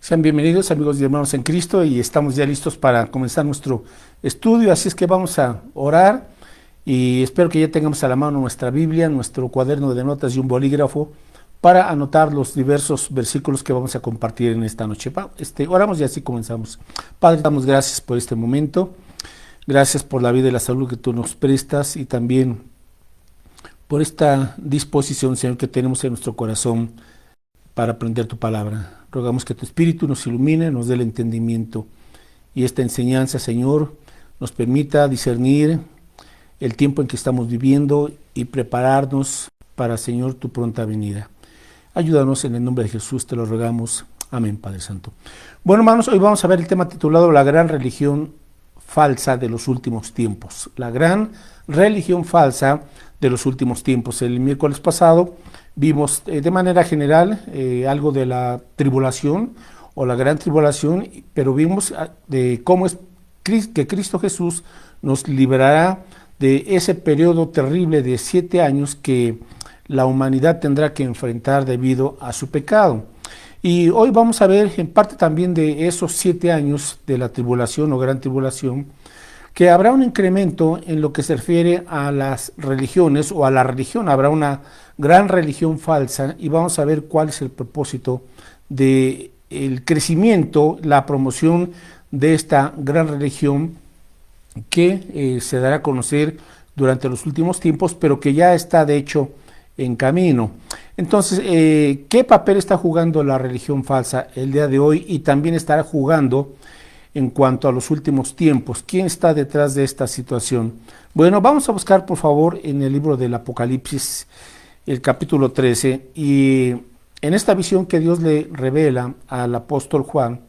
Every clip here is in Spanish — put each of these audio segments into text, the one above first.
Sean bienvenidos, amigos y hermanos en Cristo, y estamos ya listos para comenzar nuestro estudio, así es que vamos a orar y espero que ya tengamos a la mano nuestra Biblia, nuestro cuaderno de notas y un bolígrafo para anotar los diversos versículos que vamos a compartir en esta noche. Oramos y así comenzamos. Padre, damos gracias por este momento, gracias por la vida y la salud que tú nos prestas y también por esta disposición, Señor, que tenemos en nuestro corazón para aprender tu palabra. Rogamos que tu Espíritu nos ilumine, nos dé el entendimiento y esta enseñanza, Señor, nos permita discernir el tiempo en que estamos viviendo y prepararnos para, Señor, tu pronta venida. Ayúdanos en el nombre de Jesús, te lo rogamos. Amén, Padre Santo. Bueno, hermanos, hoy vamos a ver el tema titulado La gran religión falsa de los últimos tiempos. La gran religión falsa de los últimos tiempos. El miércoles pasado vimos de manera general algo de la tribulación o la gran tribulación, pero vimos de cómo es que Cristo Jesús nos liberará de ese periodo terrible de 7 años que la humanidad tendrá que enfrentar debido a su pecado. Y hoy vamos a ver en parte también de esos 7 años de la tribulación o gran tribulación, que habrá un incremento en lo que se refiere a las religiones o a la religión. Habrá una gran religión falsa y vamos a ver cuál es el propósito del crecimiento, la promoción de esta gran religión que se dará a conocer durante los últimos tiempos, pero que ya está de hecho en camino. Entonces, ¿qué papel está jugando la religión falsa el día de hoy y también estará jugando en cuanto a los últimos tiempos? ¿Quién está detrás de esta situación? Bueno, vamos a buscar por favor en el libro del Apocalipsis, el capítulo 13, y en esta visión que Dios le revela al apóstol Juan,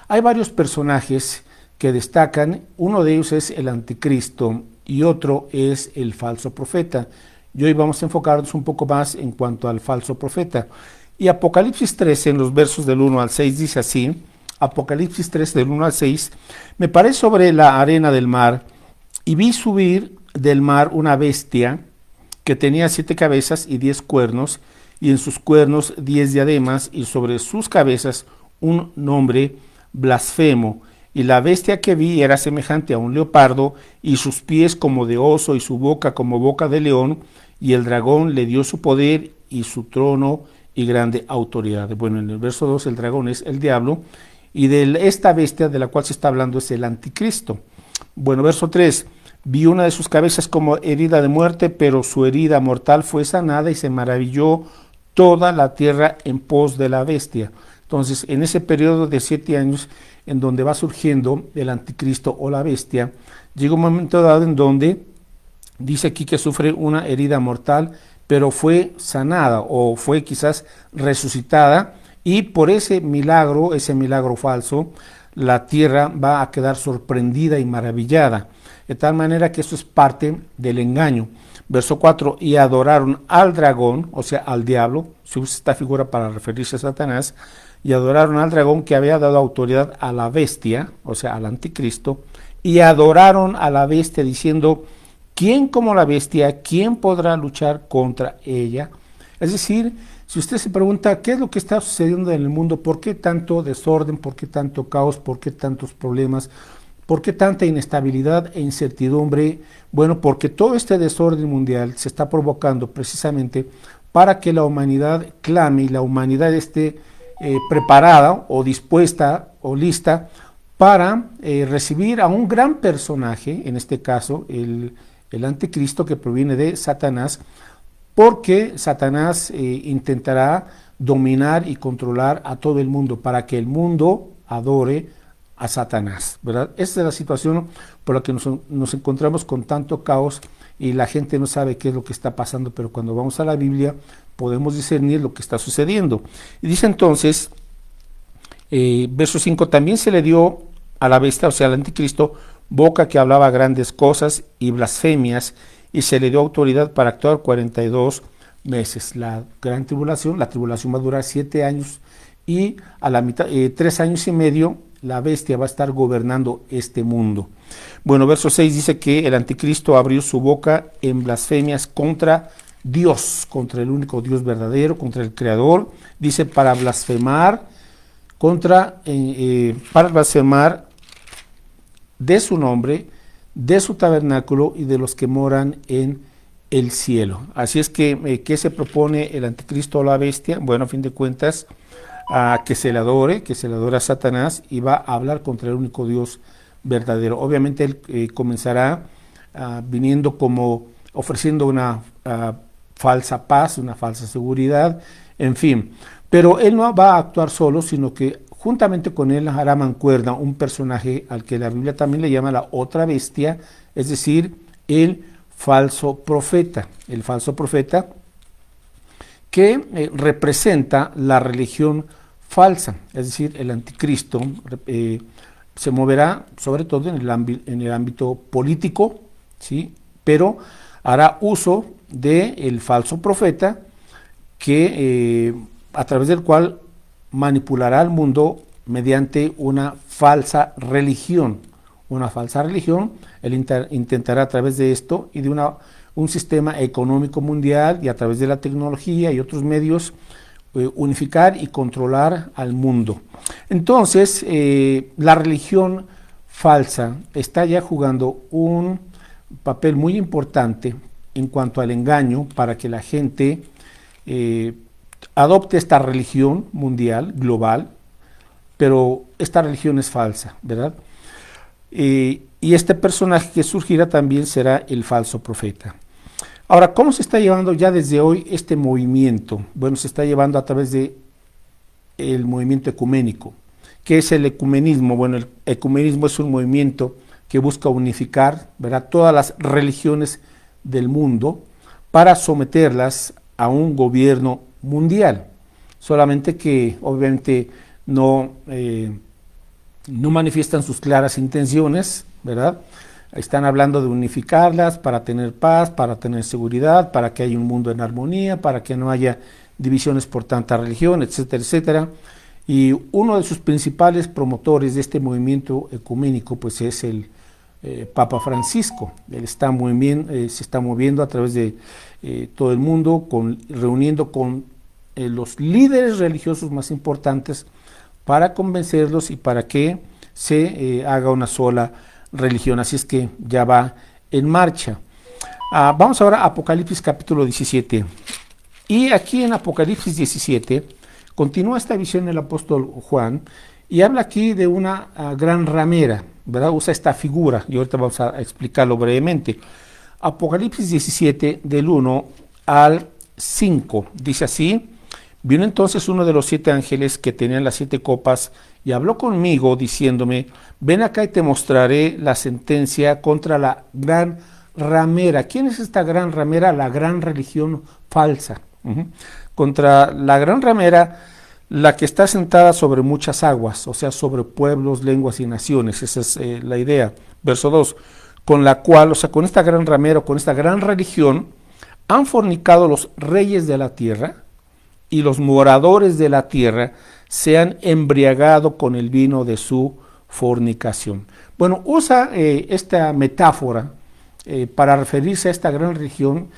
hay varios personajes que destacan. Uno de ellos es el anticristo y otro es el falso profeta. Y hoy vamos a enfocarnos un poco más en cuanto al falso profeta. Y Apocalipsis 13, en los versos del 1 al 6, dice así, Apocalipsis 13, del 1 al 6, me paré sobre la arena del mar y vi subir del mar una bestia que tenía 7 cabezas y 10 cuernos, y en sus cuernos 10 diademas, y sobre sus cabezas un nombre blasfemo. Y la bestia que vi era semejante a un leopardo, y sus pies como de oso, y su boca como boca de león, y el dragón le dio su poder y su trono y grande autoridad. Bueno, en el verso 2 el dragón es el diablo, y de esta bestia de la cual se está hablando es el anticristo. Bueno, verso 3, vi una de sus cabezas como herida de muerte, pero su herida mortal fue sanada, y se maravilló toda la tierra en pos de la bestia. Entonces, en ese periodo de 7 años, en donde va surgiendo el anticristo o la bestia, llega un momento dado en donde dice aquí que sufre una herida mortal, pero fue sanada o fue quizás resucitada, y por ese milagro falso, la tierra va a quedar sorprendida y maravillada, de tal manera que esto es parte del engaño. Verso 4, y adoraron al dragón, o sea, al diablo, se usa esta figura para referirse a Satanás, y adoraron al dragón que había dado autoridad a la bestia, o sea, al anticristo, y adoraron a la bestia diciendo, ¿quién como la bestia? ¿Quién podrá luchar contra ella? Es decir, si usted se pregunta qué es lo que está sucediendo en el mundo, por qué tanto desorden, por qué tanto caos, por qué tantos problemas, por qué tanta inestabilidad e incertidumbre, bueno, porque todo este desorden mundial se está provocando precisamente para que la humanidad clame y la humanidad esté preparada o dispuesta o lista para recibir a un gran personaje, en este caso el anticristo, que proviene de Satanás, porque Satanás intentará dominar y controlar a todo el mundo para que el mundo adore a Satanás, ¿verdad? Esa es la situación por la que nos encontramos con tanto caos y la gente no sabe qué es lo que está pasando, pero cuando vamos a la Biblia podemos discernir lo que está sucediendo. Y dice entonces, verso 5, también se le dio a la bestia, o sea, al anticristo, boca que hablaba grandes cosas y blasfemias, y se le dio autoridad para actuar 42 meses. La gran tribulación, la tribulación va a durar 7 años, y a la mitad, 3 años y medio, la bestia va a estar gobernando este mundo. Bueno, verso 6 dice que el anticristo abrió su boca en blasfemias contra Dios, contra el único Dios verdadero, contra el Creador, dice, para blasfemar para blasfemar de su nombre, de su tabernáculo y de los que moran en el cielo. Así es que, ¿qué se propone el anticristo o la bestia? Bueno, a fin de cuentas, que se le adore a Satanás, y va a hablar contra el único Dios verdadero. Obviamente él comenzará viniendo como ofreciendo una falsa paz, una falsa seguridad, en fin. Pero él no va a actuar solo, sino que juntamente con él hará mancuerna un personaje al que la Biblia también le llama la otra bestia, es decir, el falso profeta. El falso profeta que representa la religión falsa, es decir, el anticristo se moverá sobre todo en el ámbito político, ¿sí? Pero hará uso del falso profeta que a través del cual manipulará al mundo mediante una falsa religión. Una falsa religión, él intentará a través de esto y de un sistema económico mundial y a través de la tecnología y otros medios unificar y controlar al mundo. Entonces, la religión falsa está ya jugando un papel muy importante en cuanto al engaño para que la gente adopte esta religión mundial, global, pero esta religión es falsa, ¿verdad? Y este personaje que surgirá también será el falso profeta. Ahora, ¿cómo se está llevando ya desde hoy este movimiento? Bueno, se está llevando a través de el movimiento ecuménico. ¿Qué es el ecumenismo? Bueno, el ecumenismo es un movimiento que busca unificar, ¿verdad?, todas las religiones del mundo para someterlas a un gobierno mundial. Solamente que obviamente no manifiestan sus claras intenciones, ¿verdad? Están hablando de unificarlas para tener paz, para tener seguridad, para que haya un mundo en armonía, para que no haya divisiones por tanta religión, etcétera, etcétera. Y uno de sus principales promotores de este movimiento ecuménico pues es el Papa Francisco. Él se está moviendo a través de todo el mundo, reuniendo con los líderes religiosos más importantes para convencerlos y para que se haga una sola religión. Así es que ya va en marcha. Vamos ahora a Apocalipsis capítulo 17. Y aquí en Apocalipsis 17 continúa esta visión del apóstol Juan y habla aquí de una gran ramera, ¿verdad? Usa esta figura y ahorita vamos a explicarlo brevemente. Apocalipsis 17 del 1 al 5 dice así: vino entonces uno de los 7 ángeles que tenían las 7 copas y habló conmigo diciéndome: ven acá y te mostraré la sentencia contra la gran ramera. ¿Quién es esta gran ramera? La gran religión falsa. Contra la gran ramera, la que está sentada sobre muchas aguas, o sea, sobre pueblos, lenguas y naciones. Esa es la idea. Verso 2, con la cual, o sea, con esta gran ramera, con esta gran religión, han fornicado los reyes de la tierra, y los moradores de la tierra se han embriagado con el vino de su fornicación. Bueno, usa esta metáfora para referirse a esta gran religión,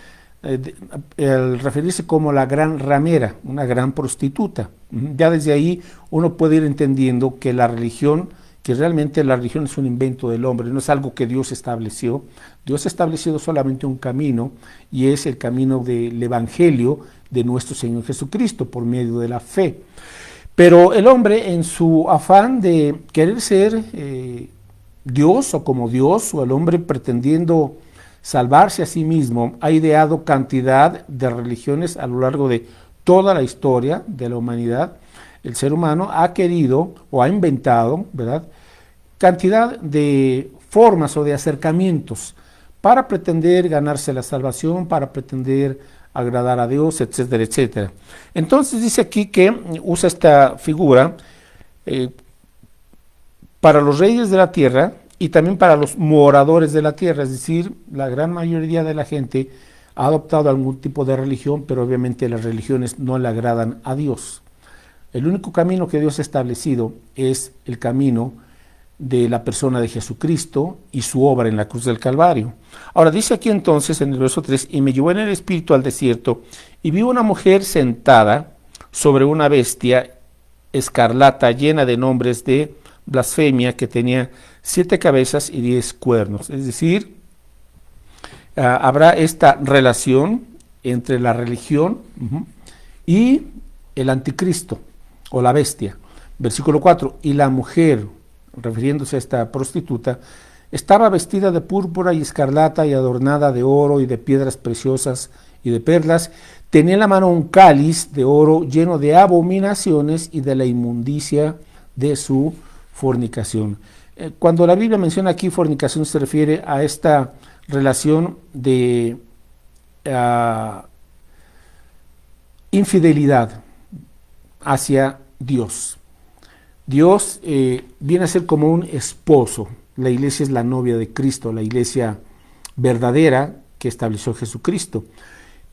el referirse como la gran ramera, una gran prostituta. Ya desde ahí uno puede ir entendiendo que la religión, que realmente la religión es un invento del hombre, no es algo que Dios estableció. Dios ha establecido solamente un camino, y es el camino del evangelio de nuestro Señor Jesucristo por medio de la fe. Pero el hombre, en su afán de querer ser Dios o como Dios, o el hombre pretendiendo salvarse a sí mismo, ha ideado cantidad de religiones a lo largo de toda la historia de la humanidad. El ser humano ha querido o ha inventado, ¿verdad?, cantidad de formas o de acercamientos para pretender ganarse la salvación, para pretender agradar a Dios, etcétera, etcétera. Entonces dice aquí que usa esta figura para los reyes de la tierra y también para los moradores de la tierra, es decir, la gran mayoría de la gente ha adoptado algún tipo de religión, pero obviamente las religiones no le agradan a Dios. El único camino que Dios ha establecido es el camino de la persona de Jesucristo y su obra en la cruz del Calvario. Ahora dice aquí entonces en el verso 3, y me llevó en el espíritu al desierto, y vi una mujer sentada sobre una bestia, escarlata, llena de nombres de blasfemia, que tenía 7 cabezas y 10 cuernos. Es decir, habrá esta relación entre la religión y el anticristo o la bestia. Versículo 4, y la mujer, refiriéndose a esta prostituta, estaba vestida de púrpura y escarlata y adornada de oro y de piedras preciosas y de perlas. Tenía en la mano un cáliz de oro lleno de abominaciones y de la inmundicia de su fornicación. Cuando la Biblia menciona aquí fornicación, se refiere a esta relación de infidelidad hacia Dios. Dios viene a ser como un esposo. La iglesia es la novia de Cristo, la iglesia verdadera que estableció Jesucristo.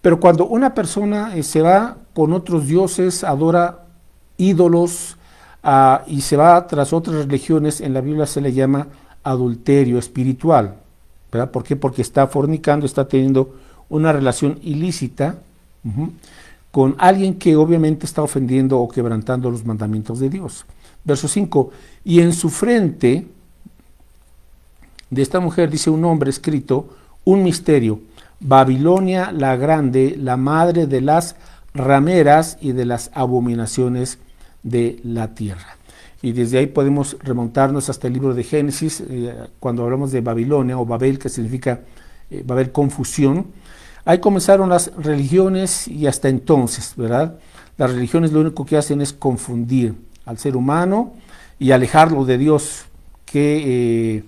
Pero cuando una persona se va con otros dioses, adora ídolos y se va tras otras religiones, en la Biblia se le llama adulterio espiritual, ¿verdad? ¿Por qué? Porque está fornicando, está teniendo una relación ilícita con alguien que obviamente está ofendiendo o quebrantando los mandamientos de Dios. Verso 5, y en su frente de esta mujer dice un nombre escrito, un misterio, Babilonia la grande, la madre de las rameras y de las abominaciones de la tierra. Y desde ahí podemos remontarnos hasta el libro de Génesis, cuando hablamos de Babilonia o Babel, que significa Babel, confusión. Ahí comenzaron las religiones y hasta entonces, ¿verdad? Las religiones lo único que hacen es confundir al ser humano y alejarlo de Dios. Qué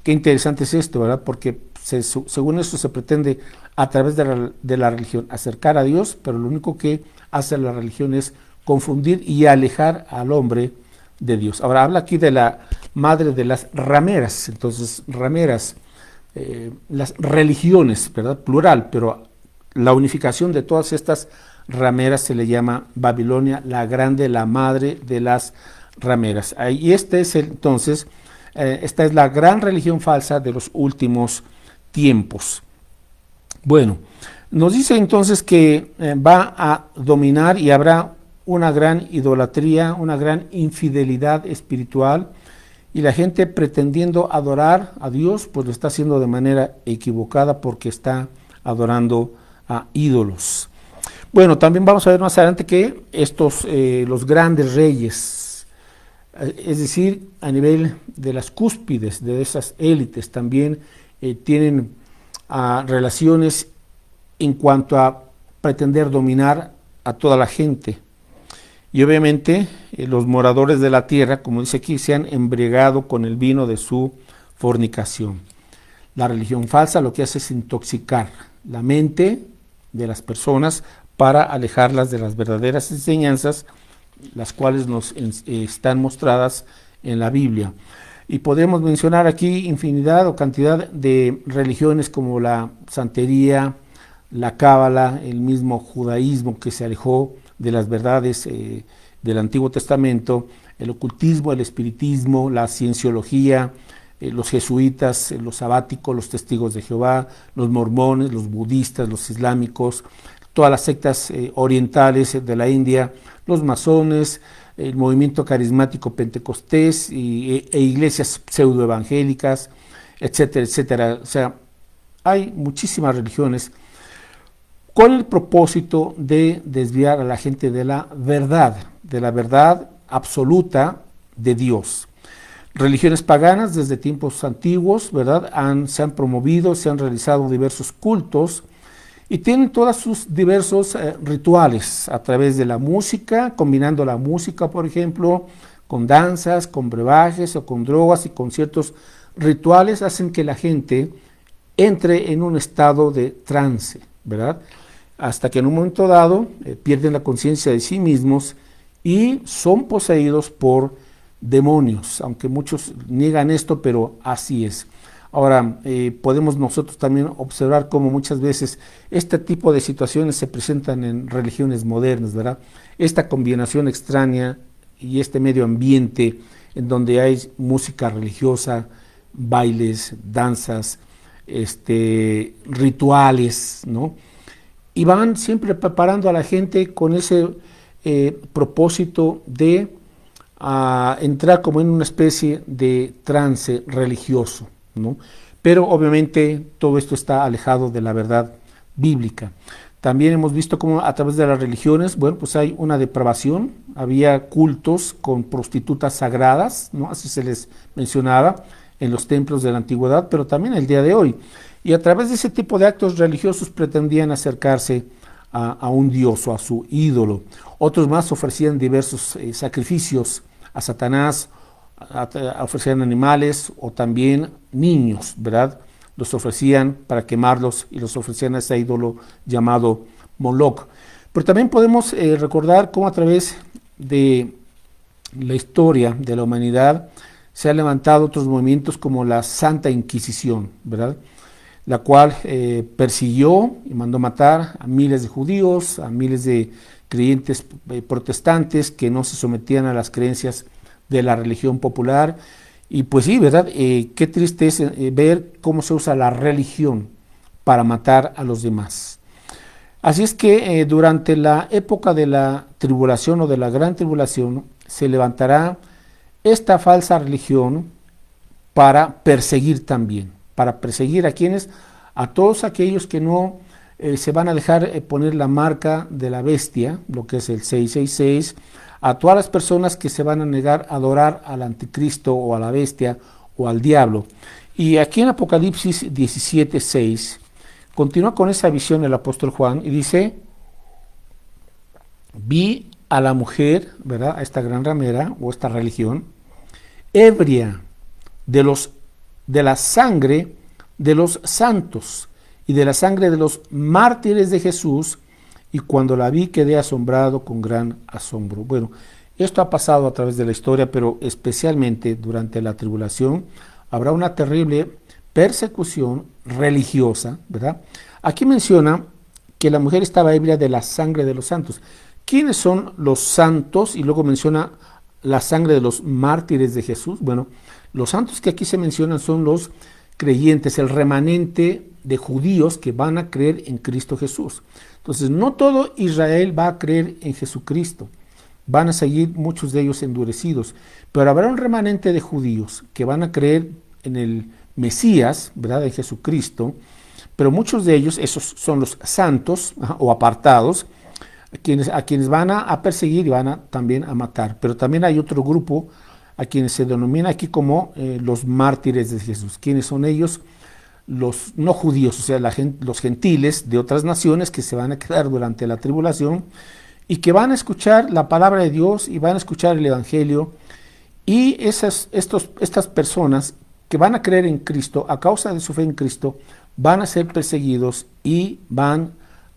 interesante es esto, ¿verdad? Porque según eso se pretende a través de la religión acercar a Dios, pero lo único que hace la religión es confundir y alejar al hombre de Dios. Ahora habla aquí de la madre de las rameras. Entonces, rameras, las religiones, ¿verdad? Plural, pero la unificación de todas estas rameras se le llama Babilonia la grande, la madre de las rameras. Y esta es la gran religión falsa de los últimos tiempos. Bueno, nos dice entonces que va a dominar y habrá una gran idolatría, una gran infidelidad espiritual, y la gente pretendiendo adorar a Dios, pues lo está haciendo de manera equivocada porque está adorando a ídolos. Bueno, también vamos a ver más adelante que los grandes reyes, es decir, a nivel de las cúspides, de esas élites, también tienen relaciones en cuanto a pretender dominar a toda la gente. Y obviamente los moradores de la tierra, como dice aquí, se han embriagado con el vino de su fornicación. La religión falsa lo que hace es intoxicar la mente de las personas para alejarlas de las verdaderas enseñanzas, las cuales nos están mostradas en la Biblia. Y podemos mencionar aquí infinidad o cantidad de religiones como la santería, la cábala, el mismo judaísmo que se alejó de las verdades del Antiguo Testamento, el ocultismo, el espiritismo, la cienciología, los jesuitas, los sabáticos, los testigos de Jehová, los mormones, los budistas, los islámicos, todas las sectas orientales de la India, los masones, el movimiento carismático pentecostés e iglesias pseudoevangélicas, etcétera, etcétera. O sea, hay muchísimas religiones con el propósito de desviar a la gente de la verdad absoluta de Dios. Religiones paganas desde tiempos antiguos, ¿verdad? Se han promovido, se han realizado diversos cultos y tienen todos sus diversos rituales a través de la música, combinando la música, por ejemplo, con danzas, con brebajes o con drogas, y con ciertos rituales hacen que la gente entre en un estado de trance, ¿verdad? Hasta que en un momento dado pierden la conciencia de sí mismos y son poseídos por demonios, aunque muchos niegan esto, pero así es. Ahora, podemos nosotros también observar cómo muchas veces este tipo de situaciones se presentan en religiones modernas, ¿verdad? Esta combinación extraña y este medio ambiente en donde hay música religiosa, bailes, danzas, rituales, ¿no? Y van siempre preparando a la gente con ese propósito de entrar como en una especie de trance religioso, ¿no? Pero obviamente todo esto está alejado de la verdad bíblica. También hemos visto cómo a través de las religiones, bueno, pues hay una depravación, había cultos con prostitutas sagradas, ¿no? Así se les mencionaba en los templos de la antigüedad, pero también el día de hoy. Y a través de ese tipo de actos religiosos pretendían acercarse a un dios o a su ídolo. Otros más ofrecían diversos sacrificios a Satanás, ofrecían animales o también niños, ¿verdad? Los ofrecían para quemarlos y los ofrecían a ese ídolo llamado Moloch. Pero también podemos recordar cómo a través de la historia de la humanidad se han levantado otros movimientos como la Santa Inquisición, ¿verdad? La cual persiguió y mandó matar a miles de judíos, a miles de creyentes protestantes que no se sometían a las creencias de la religión popular. Y pues sí, ¿verdad? Qué triste es ver cómo se usa la religión para matar a los demás. Así es que durante la época de la tribulación o de la gran tribulación se levantará esta falsa religión para perseguir también. ¿Para perseguir a quienes? A todos aquellos que no se van a dejar poner la marca de la bestia, lo que es el 666, a todas las personas que se van a negar a adorar al anticristo o a la bestia o al diablo. Y aquí en Apocalipsis 17:6 continúa con esa visión el apóstol Juan y dice: vi a la mujer, ¿verdad?, a esta gran ramera o esta religión, ebria de la sangre de los santos y de la sangre de los mártires de Jesús, y cuando la vi quedé asombrado con gran asombro. Bueno, esto ha pasado a través de la historia, pero especialmente durante la tribulación habrá una terrible persecución religiosa, ¿verdad? Aquí menciona que la mujer estaba ebria de la sangre de los santos. ¿Quiénes son los santos? Y luego menciona la sangre de los mártires de Jesús. Bueno, los santos que aquí se mencionan son los creyentes, el remanente de judíos que van a creer en Cristo Jesús. Entonces, no todo Israel va a creer en Jesucristo, van a seguir muchos de ellos endurecidos, pero habrá un remanente de judíos que van a creer en el Mesías, ¿verdad?, en Jesucristo, pero muchos de ellos, esos son los santos o apartados, a quienes van a perseguir y van también a matar. Pero también hay otro grupo a quienes se denomina aquí como los mártires de Jesús. ¿Quiénes son ellos? Los no judíos, o sea, los gentiles de otras naciones que se van a quedar durante la tribulación y que van a escuchar la palabra de Dios y van a escuchar el evangelio, y estas personas que van a creer en Cristo a causa de su fe en Cristo van a ser perseguidos y van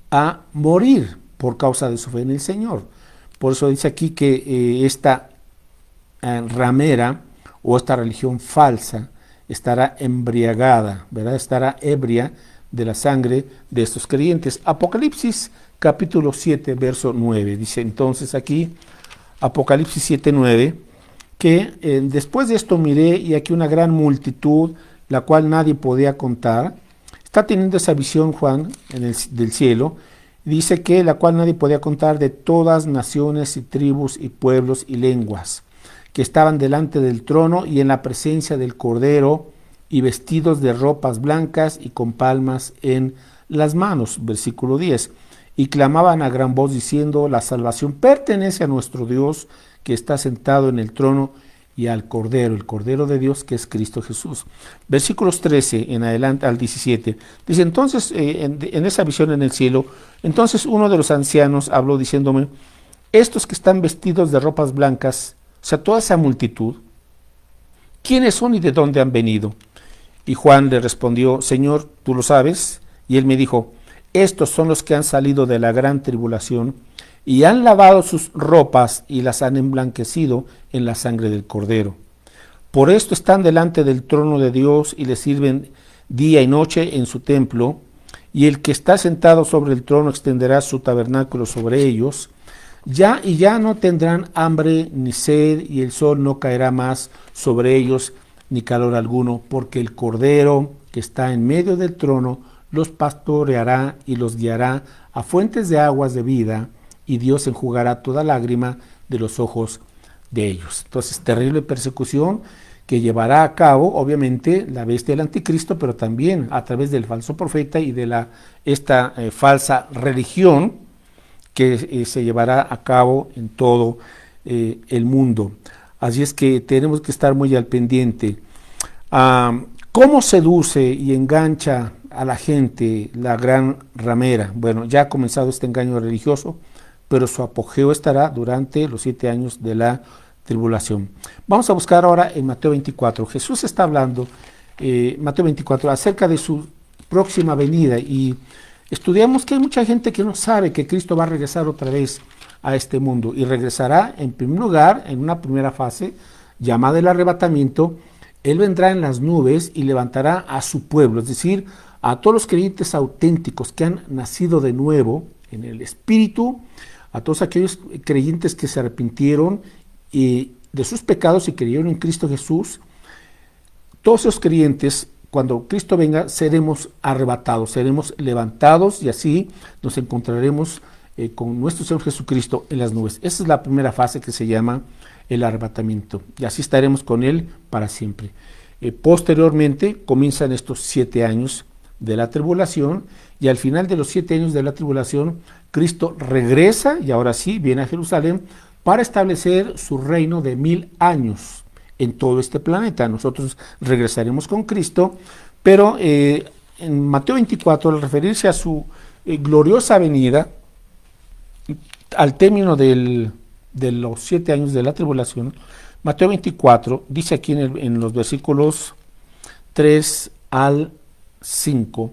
a morir por causa de su fe en el Señor. Por eso dice aquí que esta ramera o esta religión falsa estará embriagada, ¿verdad? Estará ebria de la sangre de estos creyentes. Apocalipsis capítulo 7, verso 9. Dice entonces aquí, Apocalipsis 7, 9, que después de esto miré y aquí una gran multitud, la cual nadie podía contar. Está teniendo esa visión Juan del cielo. Dice que la cual nadie podía contar, de todas naciones y tribus y pueblos y lenguas, que estaban delante del trono y en la presencia del Cordero, y vestidos de ropas blancas y con palmas en las manos. Versículo 10. Y clamaban a gran voz diciendo: la salvación pertenece a nuestro Dios, que está sentado en el trono, y al Cordero, el Cordero de Dios, que es Cristo Jesús. Versículos 13 en adelante al 17. Dice entonces, en esa visión en el cielo, entonces uno de los ancianos habló diciéndome: estos que están vestidos de ropas blancas, o sea, toda esa multitud, ¿quiénes son y de dónde han venido? Y Juan le respondió: Señor, tú lo sabes. Y él me dijo: estos son los que han salido de la gran tribulación y han lavado sus ropas y las han emblanquecido en la sangre del Cordero. Por esto están delante del trono de Dios y le sirven día y noche en su templo, y el que está sentado sobre el trono extenderá su tabernáculo sobre ellos. Ya no tendrán hambre ni sed, y el sol no caerá más sobre ellos, ni calor alguno, porque el Cordero que está en medio del trono los pastoreará y los guiará a fuentes de aguas de vida, y Dios enjugará toda lágrima de los ojos de ellos. Entonces, terrible persecución que llevará a cabo, obviamente, la bestia del anticristo, pero también a través del falso profeta y de esta falsa religión que se llevará a cabo en todo el mundo. Así es que tenemos que estar muy al pendiente. ¿Cómo seduce y engancha a la gente la gran ramera? Bueno, ya ha comenzado este engaño religioso, pero su apogeo estará durante los 7 años de la tribulación. Vamos a buscar ahora en Mateo 24. Jesús está hablando, Mateo 24, acerca de su próxima venida, y estudiamos que hay mucha gente que no sabe que Cristo va a regresar otra vez a este mundo, y regresará en primer lugar, en una primera fase, llamada el arrebatamiento. Él vendrá en las nubes y levantará a su pueblo, es decir, a todos los creyentes auténticos que han nacido de nuevo en el Espíritu, a todos aquellos creyentes que se arrepintieron de sus pecados y creyeron en Cristo Jesús. Todos esos creyentes, cuando Cristo venga, seremos arrebatados, seremos levantados, y así nos encontraremos con nuestro Señor Jesucristo en las nubes. Esa es la primera fase que se llama el arrebatamiento, y así estaremos con Él para siempre. Posteriormente comienzan estos 7 años de la tribulación, y al final de los 7 años de la tribulación, Cristo regresa, y ahora sí viene a Jerusalén para establecer su reino de 1000 años en todo este planeta. Nosotros regresaremos con Cristo, pero en Mateo 24, al referirse a su gloriosa venida, al término de los 7 años de la tribulación, Mateo 24 dice aquí en los versículos 3 al 5: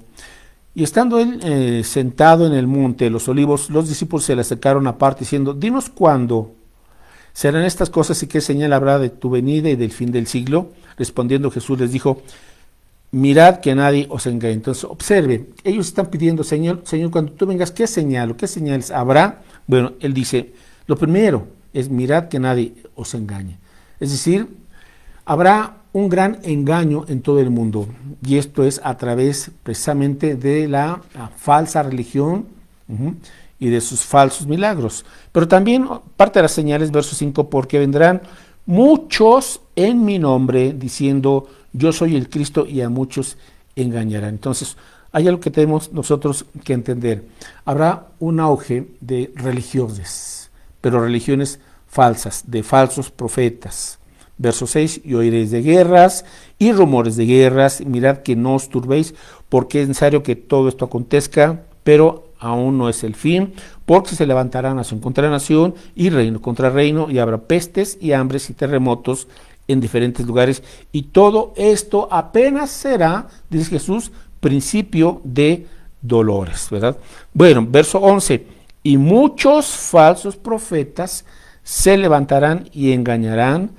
y estando él sentado en el monte de los olivos, los discípulos se le acercaron aparte diciendo: dinos cuándo serán estas cosas y qué señal habrá de tu venida y del fin del siglo. Respondiendo Jesús les dijo: mirad que nadie os engañe. Entonces observe, ellos están pidiendo: Señor, cuando tú vengas, ¿qué señal o qué señales habrá? Bueno, él dice, lo primero es: mirad que nadie os engañe. Es decir, habrá un gran engaño en todo el mundo, y esto es a través precisamente de la falsa religión y de sus falsos milagros. Pero también parte de las señales, verso 5, porque vendrán muchos en mi nombre diciendo: yo soy el Cristo, y a muchos engañarán. Entonces, hay algo que tenemos nosotros que entender. Habrá un auge de religiones, pero religiones falsas, de falsos profetas. Verso 6, y oiréis de guerras y rumores de guerras, mirad que no os turbéis, porque es necesario que todo esto acontezca, pero aún no es el fin, porque se levantará nación contra nación y reino contra reino, y habrá pestes y hambres y terremotos en diferentes lugares, y todo esto apenas será, dice Jesús, principio de dolores, ¿verdad? Bueno, verso 11, y muchos falsos profetas se levantarán y engañarán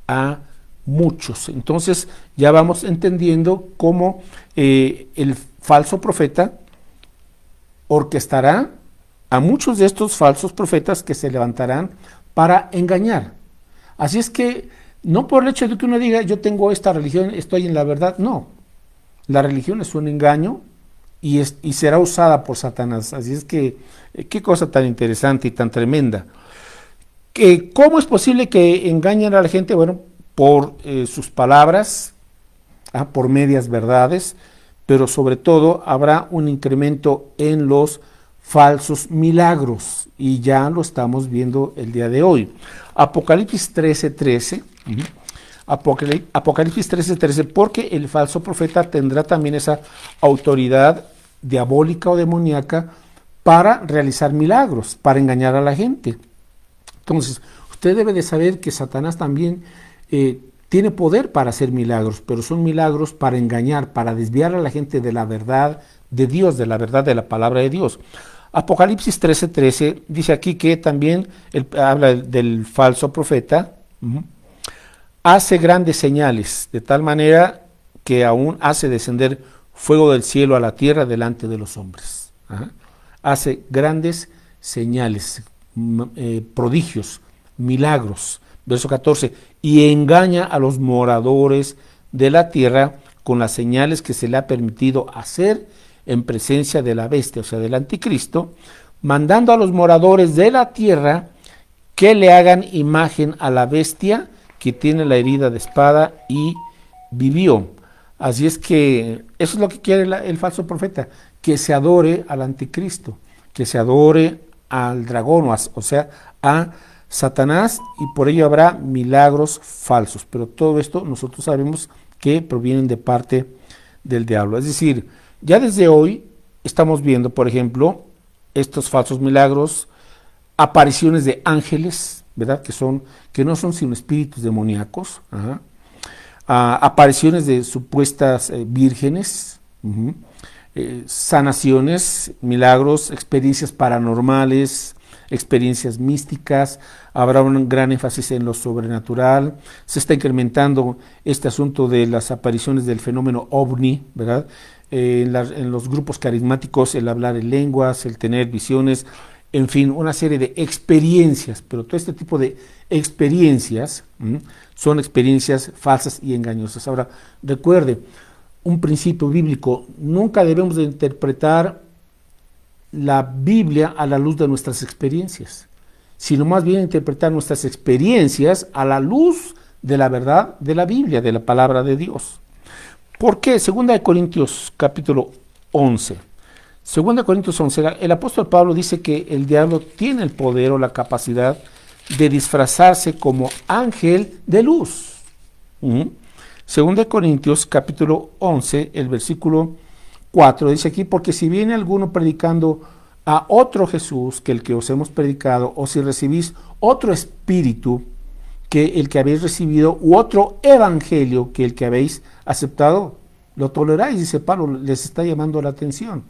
a muchos. Entonces ya vamos entendiendo cómo el falso profeta orquestará a muchos de estos falsos profetas que se levantarán para engañar. Así es que no por el hecho de que uno diga: yo tengo esta religión, estoy en la verdad. No, la religión es un engaño y será usada por Satanás. Así es que qué cosa tan interesante y tan tremenda. ¿Cómo es posible que engañen a la gente? Bueno, por sus palabras, por medias verdades, pero sobre todo habrá un incremento en los falsos milagros, y ya lo estamos viendo el día de hoy. Apocalipsis 13:13, Apocalipsis 13:13, porque el falso profeta tendrá también esa autoridad diabólica o demoníaca para realizar milagros, para engañar a la gente. Entonces, usted debe de saber que Satanás también tiene poder para hacer milagros, pero son milagros para engañar, para desviar a la gente de la verdad de Dios, de la verdad de la palabra de Dios. Apocalipsis 13:13 dice aquí que también habla del falso profeta, hace grandes señales, de tal manera que aún hace descender fuego del cielo a la tierra delante de los hombres. Hace grandes señales, prodigios, milagros. Verso 14, y engaña a los moradores de la tierra con las señales que se le ha permitido hacer en presencia de la bestia, o sea, del anticristo, mandando a los moradores de la tierra que le hagan imagen a la bestia que tiene la herida de espada y vivió. Así es que eso es lo que quiere el falso profeta, que se adore al anticristo, que se adore al dragón, o sea, a Satanás, y por ello habrá milagros falsos. Pero todo esto nosotros sabemos que provienen de parte del diablo. Es decir, ya desde hoy estamos viendo, por ejemplo, estos falsos milagros, apariciones de ángeles, ¿verdad? Que no son sino espíritus demoníacos, apariciones de supuestas vírgenes, sanaciones, milagros, experiencias paranormales, experiencias místicas. Habrá un gran énfasis en lo sobrenatural. Se está incrementando este asunto de las apariciones del fenómeno ovni, ¿verdad? En los grupos carismáticos, el hablar en lenguas, el tener visiones, en fin, una serie de experiencias, pero todo este tipo de experiencias son experiencias falsas y engañosas. Ahora, recuerde, un principio bíblico: nunca debemos de interpretar la Biblia a la luz de nuestras experiencias, sino más bien interpretar nuestras experiencias a la luz de la verdad de la Biblia, de la palabra de Dios. ¿Por qué? 2 Corintios capítulo 11. 2 Corintios 11, el apóstol Pablo dice que el diablo tiene el poder o la capacidad de disfrazarse como ángel de luz. 2 Corintios capítulo 11, el versículo 4, dice aquí: porque si viene alguno predicando a otro Jesús que el que os hemos predicado, o si recibís otro espíritu que el que habéis recibido, u otro evangelio que el que habéis aceptado, lo toleráis. Dice Pablo, les está llamando la atención.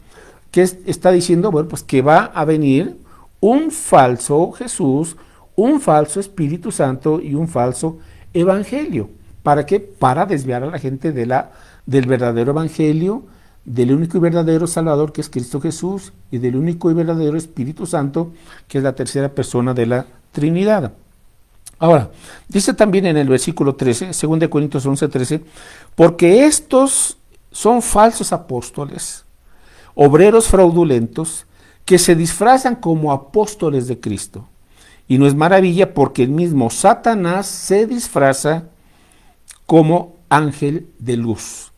¿Qué está diciendo? Bueno, pues que va a venir un falso Jesús, un falso Espíritu Santo y un falso evangelio. ¿Para qué? Para desviar a la gente del verdadero evangelio, del único y verdadero Salvador, que es Cristo Jesús, y del único y verdadero Espíritu Santo, que es la tercera persona de la Trinidad. Ahora, dice también en el versículo 13, 2 Corintios 11, 13, porque estos son falsos apóstoles, obreros fraudulentos, que se disfrazan como apóstoles de Cristo. Y no es maravilla, porque el mismo Satanás se disfraza como ángel de luz.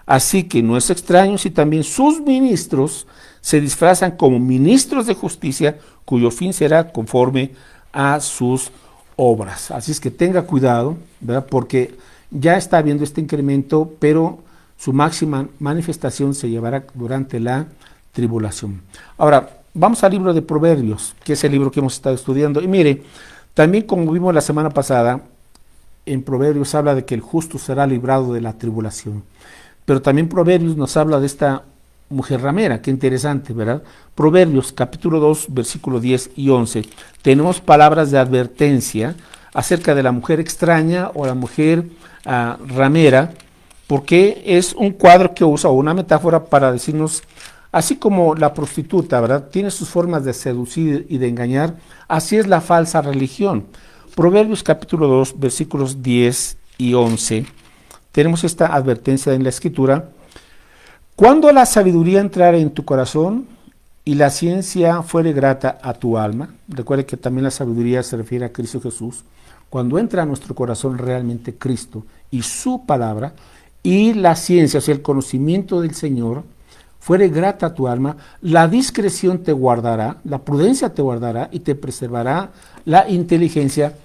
Así que no es extraño si también sus ministros se disfrazan como ministros de justicia, cuyo fin será conforme a sus obras. Así es que tenga cuidado, ¿verdad? Porque ya está habiendo este incremento, pero su máxima manifestación se llevará durante la tribulación. Ahora, vamos al libro de Proverbios, que es el libro que hemos estado estudiando. Y mire, también como vimos la semana pasada, en Proverbios habla de que el justo será librado de la tribulación. Pero también Proverbios nos habla de esta mujer ramera. Qué interesante, ¿verdad? Proverbios capítulo 2, versículo 10 y 11. Tenemos palabras de advertencia acerca de la mujer extraña o la mujer ramera, porque es un cuadro que usa, o una metáfora para decirnos, así como la prostituta, ¿verdad?, tiene sus formas de seducir y de engañar, así es la falsa religión. Proverbios capítulo 2, versículos 10 y 11, tenemos esta advertencia en la Escritura: cuando la sabiduría entrare en tu corazón y la ciencia fuere grata a tu alma. Recuerde que también la sabiduría se refiere a Cristo Jesús. Cuando entra a nuestro corazón realmente Cristo y su palabra, y la ciencia, o sea, el conocimiento del Señor, fuere grata a tu alma, la discreción te guardará, la prudencia te guardará y te preservará la inteligencia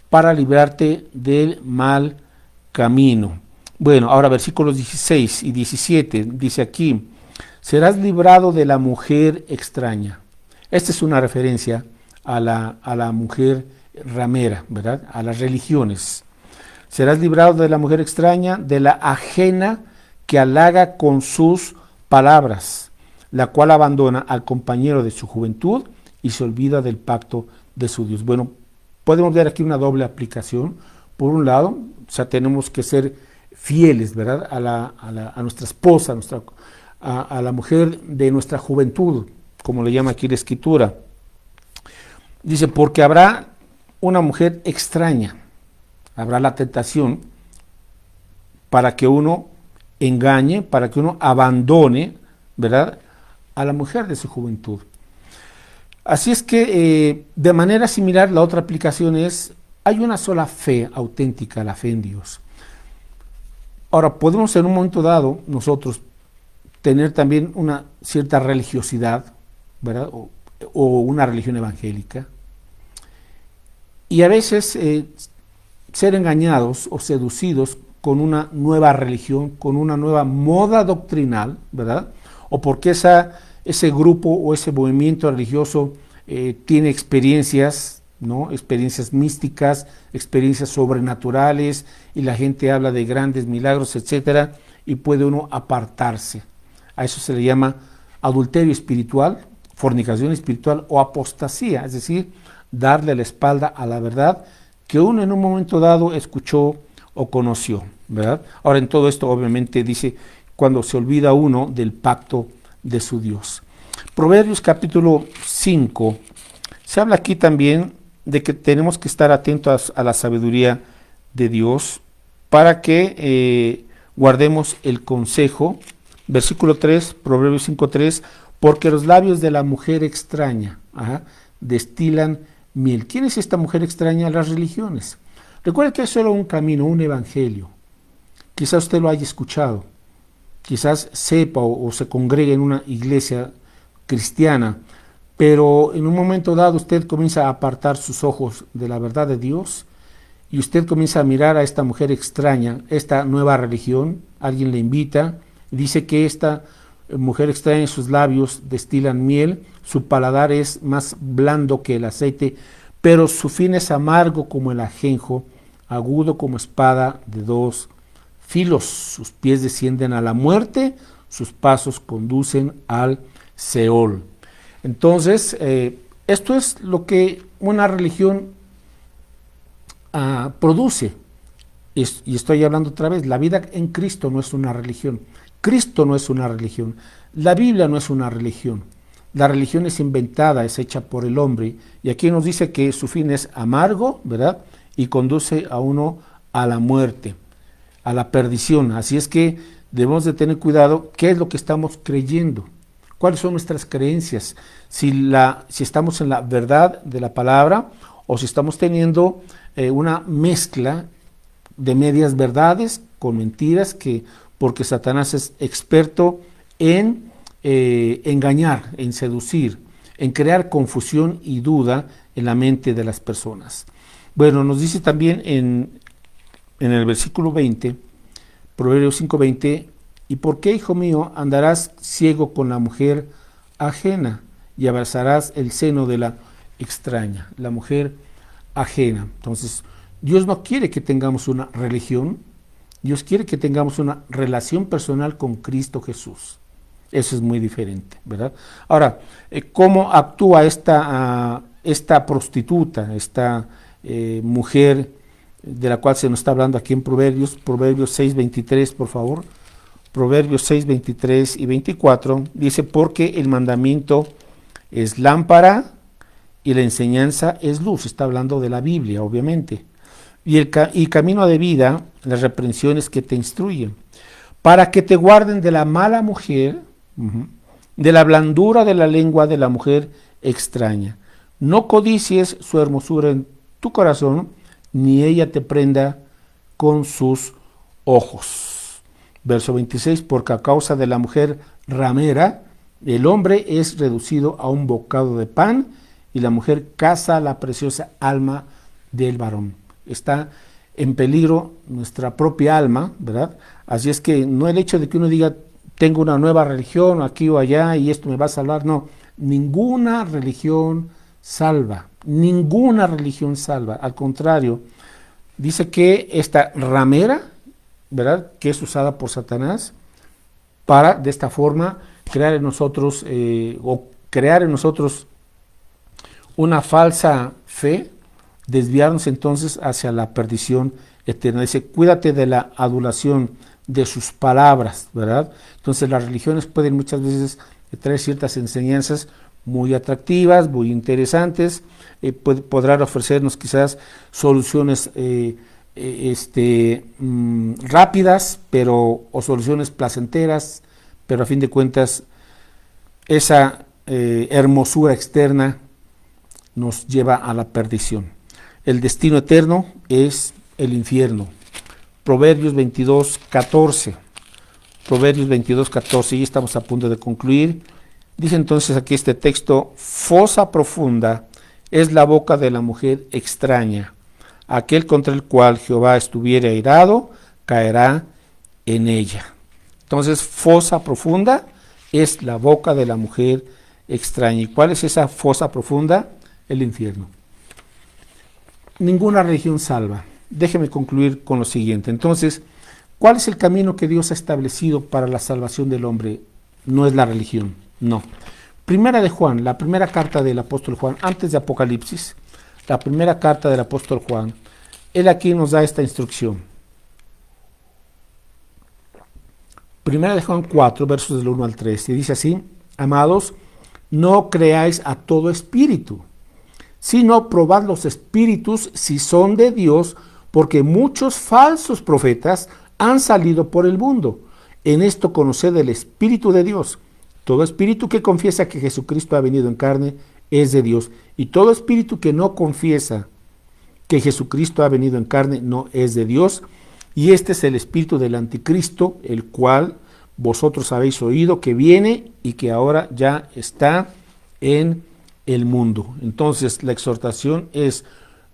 para librarte del mal camino. Bueno, ahora versículos 16 y 17, dice aquí: serás librado de la mujer extraña. Esta es una referencia a la mujer ramera, ¿verdad?, a las religiones. Serás librado de la mujer extraña, de la ajena que halaga con sus palabras, la cual abandona al compañero de su juventud y se olvida del pacto de su Dios. Bueno, podemos ver aquí una doble aplicación. Por un lado, o sea, tenemos que ser fieles, ¿verdad?, a nuestra esposa, a la mujer de nuestra juventud, como le llama aquí la Escritura. Dice, porque habrá una mujer extraña, habrá la tentación para que uno engañe, para que uno abandone, ¿verdad?, a la mujer de su juventud. Así es que de manera similar la otra aplicación es, hay una sola fe auténtica, la fe en Dios. Ahora, podemos en un momento dado nosotros tener también una cierta religiosidad, ¿verdad? O una religión evangélica, y a veces ser engañados o seducidos con una nueva religión, con una nueva moda doctrinal, ¿verdad? O porque ese grupo o ese movimiento religioso tiene experiencias, ¿no? Experiencias místicas, experiencias sobrenaturales, y la gente habla de grandes milagros, etcétera, y puede uno apartarse. A eso se le llama adulterio espiritual, fornicación espiritual o apostasía, es decir, darle la espalda a la verdad que uno en un momento dado escuchó o conoció, ¿verdad? Ahora, en todo esto obviamente dice cuando se olvida uno del pacto de su Dios. Proverbios capítulo 5, se habla aquí también de que tenemos que estar atentos a la sabiduría de Dios para que guardemos el consejo. Versículo 3, Proverbios 5:3, porque los labios de la mujer extraña destilan miel. ¿Quién es esta mujer extraña? Las religiones. Recuerde que hay solo un camino, un evangelio. Quizás usted lo haya escuchado, quizás sepa o se congregue en una iglesia cristiana, pero en un momento dado usted comienza a apartar sus ojos de la verdad de Dios y usted comienza a mirar a esta mujer extraña, esta nueva religión. Alguien le invita, dice que esta mujer extraña, en sus labios destilan miel, su paladar es más blando que el aceite, pero su fin es amargo como el ajenjo, agudo como espada de dos filos. Sus pies descienden a la muerte, sus pasos conducen al Seol. Entonces, esto es lo que una religión produce. Y estoy hablando otra vez, la vida en Cristo no es una religión. Cristo no es una religión. La Biblia no es una religión. La religión es inventada, es hecha por el hombre. Y aquí nos dice que su fin es amargo, ¿verdad? Y conduce a uno a la muerte, a la perdición. Así es que debemos de tener cuidado qué es lo que estamos creyendo, cuáles son nuestras creencias, si estamos en la verdad de la palabra o si estamos teniendo una mezcla de medias verdades con mentiras, porque Satanás es experto en engañar, en seducir, en crear confusión y duda en la mente de las personas. Bueno, nos dice también en el versículo 20, Proverbios 5:20, ¿y por qué, hijo mío, andarás ciego con la mujer ajena y abrazarás el seno de la extraña, la mujer ajena? Entonces, Dios no quiere que tengamos una religión, Dios quiere que tengamos una relación personal con Cristo Jesús. Eso es muy diferente, ¿verdad? Ahora, ¿cómo actúa esta prostituta, esta mujer de la cual se nos está hablando aquí en Proverbios 6:23, por favor? Proverbios 6:23 y 24, dice, porque el mandamiento es lámpara y la enseñanza es luz. Está hablando de la Biblia, obviamente. Y camino de vida, las reprensiones que te instruyen, para que te guarden de la mala mujer, de la blandura de la lengua de la mujer extraña. No codicies su hermosura en tu corazón, ni ella te prenda con sus ojos. Verso 26, porque a causa de la mujer ramera, el hombre es reducido a un bocado de pan, y la mujer caza la preciosa alma del varón. Está en peligro nuestra propia alma, ¿verdad? Así es que no el hecho de que uno diga, tengo una nueva religión aquí o allá y esto me va a salvar, no. Ninguna religión salva, ninguna religión salva. Al contrario, dice que esta ramera, ¿verdad?, que es usada por Satanás para de esta forma crear en nosotros una falsa fe, desviarnos entonces hacia la perdición eterna. Dice, cuídate de la adulación de sus palabras, ¿verdad? Entonces las religiones pueden muchas veces traer ciertas enseñanzas muy atractivas, muy interesantes, podrán ofrecernos quizás soluciones rápidas, o soluciones placenteras, pero a fin de cuentas esa hermosura externa nos lleva a la perdición. El destino eterno es el infierno. Proverbios 22:14. Proverbios 22:14, y estamos a punto de concluir. Dice entonces aquí este texto: fosa profunda es la boca de la mujer extraña. Aquel contra el cual Jehová estuviere airado, caerá en ella. Entonces, fosa profunda es la boca de la mujer extraña. ¿Y cuál es esa fosa profunda? El infierno. Ninguna religión salva. Déjeme concluir con lo siguiente. Entonces, ¿cuál es el camino que Dios ha establecido para la salvación del hombre? No es la religión, no. Primera de Juan, la primera carta del apóstol Juan, antes de Apocalipsis, la primera carta del apóstol Juan, él aquí nos da esta instrucción. Primera de Juan 4, versos del 1 al 3, y dice así: amados, no creáis a todo espíritu, sino probad los espíritus si son de Dios, porque muchos falsos profetas han salido por el mundo. En esto conoced el Espíritu de Dios. Todo espíritu que confiesa que Jesucristo ha venido en carne es de Dios, y todo espíritu que no confiesa que Jesucristo ha venido en carne no es de Dios. Y este es el espíritu del anticristo, el cual vosotros habéis oído que viene y que ahora ya está en el mundo. Entonces la exhortación es: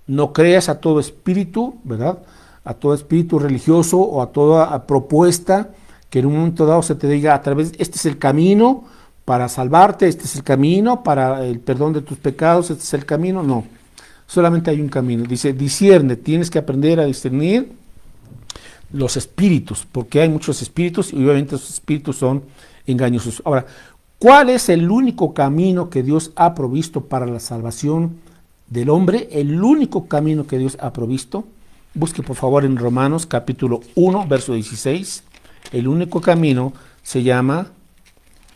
no creas a todo espíritu, ¿verdad? A todo espíritu religioso o a toda propuesta que en un momento dado se te diga a través, este es el camino para salvarte, este es el camino para el perdón de tus pecados, este es el camino. No, solamente hay un camino. Dice, discierne, tienes que aprender a discernir los espíritus, porque hay muchos espíritus y obviamente esos espíritus son engañosos. Ahora, ¿cuál es el único camino que Dios ha provisto para la salvación del hombre? El único camino que Dios ha provisto. Busque por favor en Romanos capítulo 1, verso 16. El único camino se llama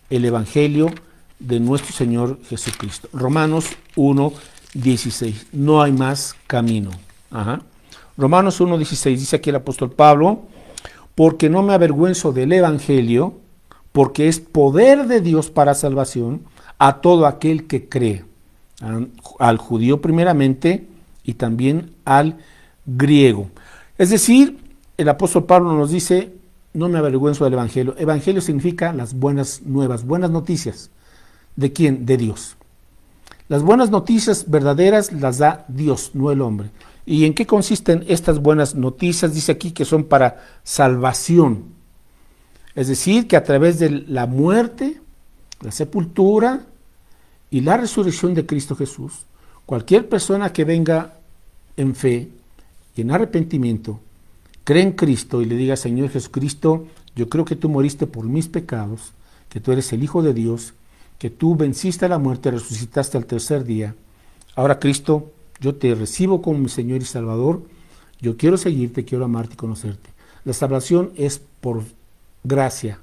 el Evangelio de nuestro Señor Jesucristo. Romanos 1, 16. No hay más camino. Romanos 1, 16. Dice aquí el apóstol Pablo: porque no me avergüenzo del Evangelio, porque es poder de Dios para salvación a todo aquel que cree, al judío primeramente y también al griego. Es decir, el apóstol Pablo nos dice: no me avergüenzo del Evangelio. Evangelio significa las buenas nuevas, buenas noticias. ¿De quién? De Dios. Las buenas noticias verdaderas las da Dios, no el hombre. ¿Y en qué consisten estas buenas noticias? Dice aquí que son para salvación. Es decir, que a través de la muerte, la sepultura y la resurrección de Cristo Jesús, cualquier persona que venga en fe y en arrepentimiento, cree en Cristo y le diga: Señor Jesucristo, yo creo que tú moriste por mis pecados, que tú eres el Hijo de Dios, que tú venciste a la muerte, resucitaste al tercer día. Ahora, Cristo, yo te recibo como mi Señor y Salvador, yo quiero seguirte, quiero amarte y conocerte. La salvación es por gracia,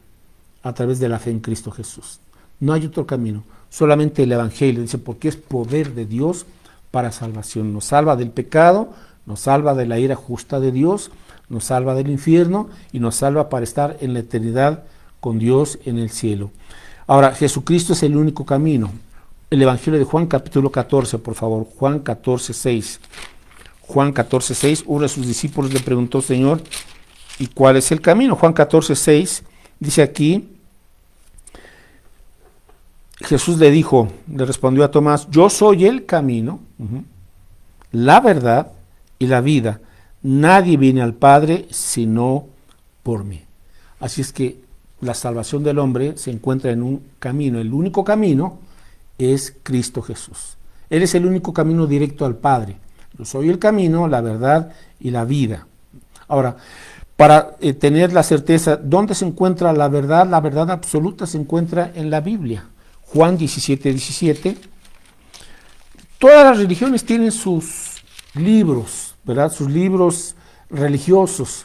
a través de la fe en Cristo Jesús. No hay otro camino, solamente el Evangelio. Dice, porque es poder de Dios para salvación. Nos salva del pecado, nos salva de la ira justa de Dios, nos salva del infierno y nos salva para estar en la eternidad con Dios en el cielo. Ahora, Jesucristo es el único camino. El Evangelio de Juan capítulo 14, por favor, Juan 14, 6. Juan 14, 6, uno de sus discípulos le preguntó: Señor, ¿y cuál es el camino? Juan 14, 6, dice aquí, Jesús le dijo, le respondió a Tomás: yo soy el camino, la verdad y la vida. Nadie viene al Padre sino por mí. Así es que la salvación del hombre se encuentra en un camino. El único camino es Cristo Jesús. Él es el único camino directo al Padre. Yo soy el camino, la verdad y la vida. Ahora, para tener la certeza, ¿dónde se encuentra la verdad? La verdad absoluta se encuentra en la Biblia. Juan 17, 17. Todas las religiones tienen sus libros, ¿verdad? Sus libros religiosos.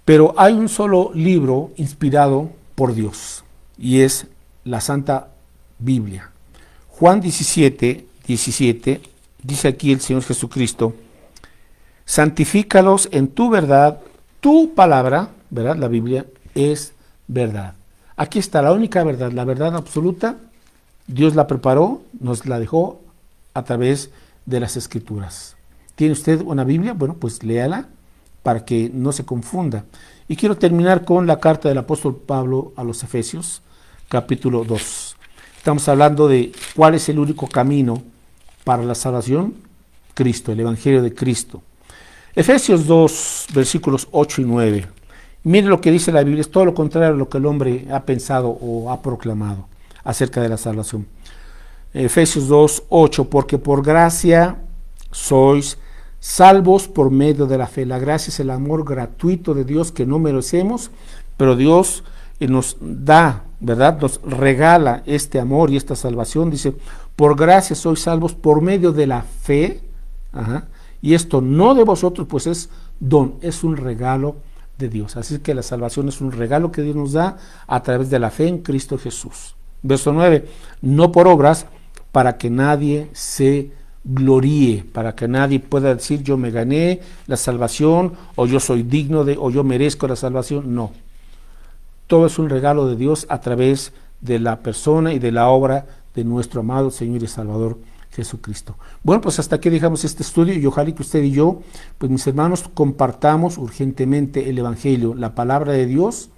Pero hay un solo libro inspirado por Dios, y es la Santa Biblia. Juan 17, 17, dice aquí el Señor Jesucristo: santifícalos en tu verdad, tu palabra, ¿verdad? La Biblia es verdad. Aquí está la única verdad, la verdad absoluta. Dios la preparó, nos la dejó a través de las Escrituras. ¿Tiene usted una Biblia? Bueno, pues léala para que no se confunda. Y quiero terminar con la carta del apóstol Pablo a los Efesios, capítulo 2. Estamos hablando de cuál es el único camino para la salvación: Cristo, el Evangelio de Cristo. Efesios 2, versículos 8 y 9. Mire lo que dice la Biblia, es todo lo contrario a lo que el hombre ha pensado o ha proclamado acerca de la salvación. Efesios 2, 8, porque por gracia sois salvos por medio de la fe. La gracia es el amor gratuito de Dios que no merecemos, pero Dios nos da, ¿verdad? Nos regala este amor y esta salvación. Dice, por gracia sois salvos por medio de la fe, y esto no de vosotros, pues es don, es un regalo de Dios. Así que la salvación es un regalo que Dios nos da a través de la fe en Cristo Jesús. Verso 9, no por obras, para que nadie se gloríe, para que nadie pueda decir yo me gané la salvación, o yo soy digno de, o yo merezco la salvación. No, todo es un regalo de Dios a través de la persona y de la obra de nuestro amado Señor y Salvador Jesucristo. Bueno, pues hasta aquí dejamos este estudio y ojalá que usted y yo, pues mis hermanos, compartamos urgentemente el Evangelio, la palabra de Dios,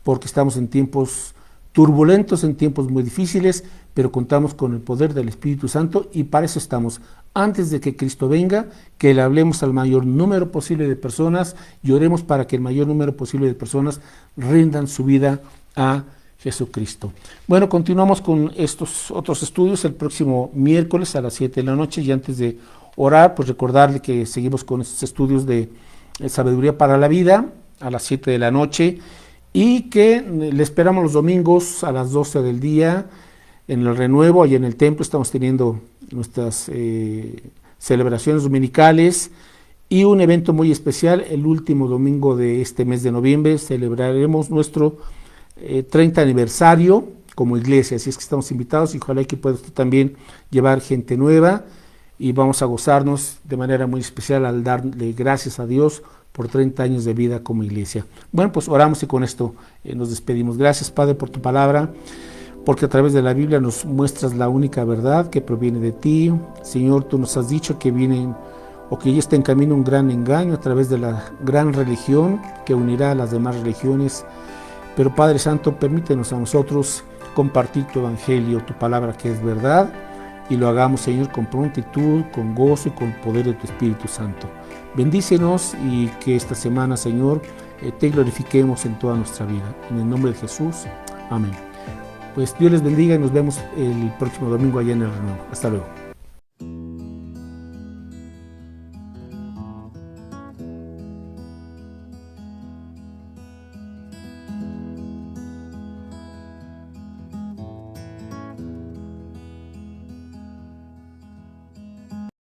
porque estamos en tiempos turbulentos, en tiempos muy difíciles, pero contamos con el poder del Espíritu Santo y para eso estamos. Antes de que Cristo venga, que le hablemos al mayor número posible de personas y oremos para que el mayor número posible de personas rindan su vida a Jesucristo. Bueno, continuamos con estos otros estudios el próximo miércoles a las 7 de la noche y antes de orar, pues recordarle que seguimos con estos estudios de Sabiduría para la Vida a las 7 de la noche y que le esperamos los domingos a las 12 del día en el Renuevo, allá en el templo estamos teniendo nuestras celebraciones dominicales y un evento muy especial, el último domingo de este mes de noviembre celebraremos nuestro 30 aniversario como iglesia, así es que estamos invitados y ojalá que pueda usted también llevar gente nueva y vamos a gozarnos de manera muy especial al darle gracias a Dios por 30 años de vida como iglesia. Bueno, pues oramos y con esto nos despedimos. Gracias, Padre, por tu palabra, porque a través de la Biblia nos muestras la única verdad que proviene de ti. Señor, tú nos has dicho que vienen o que ya está en camino un gran engaño a través de la gran religión que unirá a las demás religiones. Pero Padre Santo, permítenos a nosotros compartir tu evangelio, tu palabra que es verdad, y lo hagamos, Señor, con prontitud, con gozo y con poder de tu Espíritu Santo. Bendícenos y que esta semana, Señor, te glorifiquemos en toda nuestra vida. En el nombre de Jesús, amén. Pues Dios les bendiga y nos vemos el próximo domingo allá en el Renuevo. Hasta luego.